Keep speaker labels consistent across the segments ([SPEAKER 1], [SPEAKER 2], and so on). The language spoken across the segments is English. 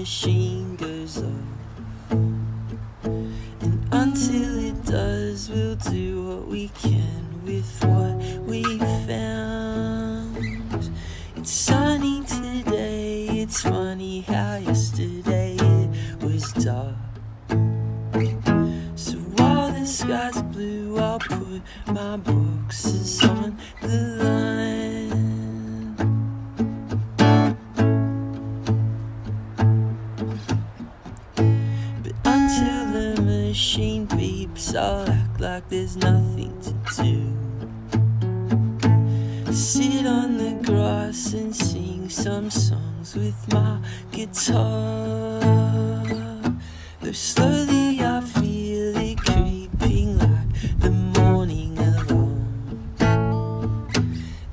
[SPEAKER 1] machine goes off. And until it does, we'll do what we can with what we found. It's sunny today, it's funny how yesterday it was dark. So while the sky's blue, I'll put my boxes on the line. But until the machine beeps, I'll act like there's nothing to do. Sit on the grass and sing some songs with my guitar. Though slowly I feel it creeping like the morning alarm.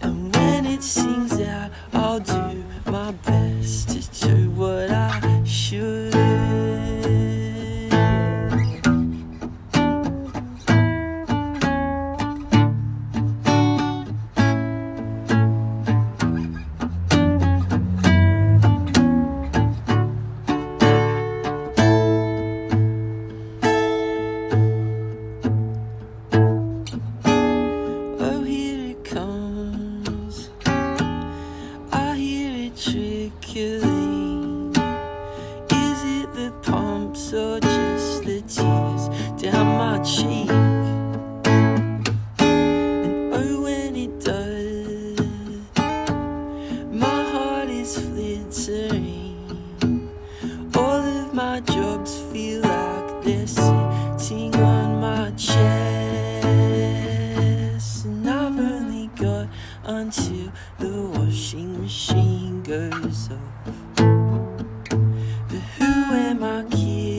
[SPEAKER 1] And when it sings out, I'll do my best to do what I should. Trickling. Is it the pumps or just the tears down my cheek? And oh, when it does, my heart is flittering. All of my jobs feel like they're sitting on my chest. And I've only got until the washing machine goes off. But who am I kidding?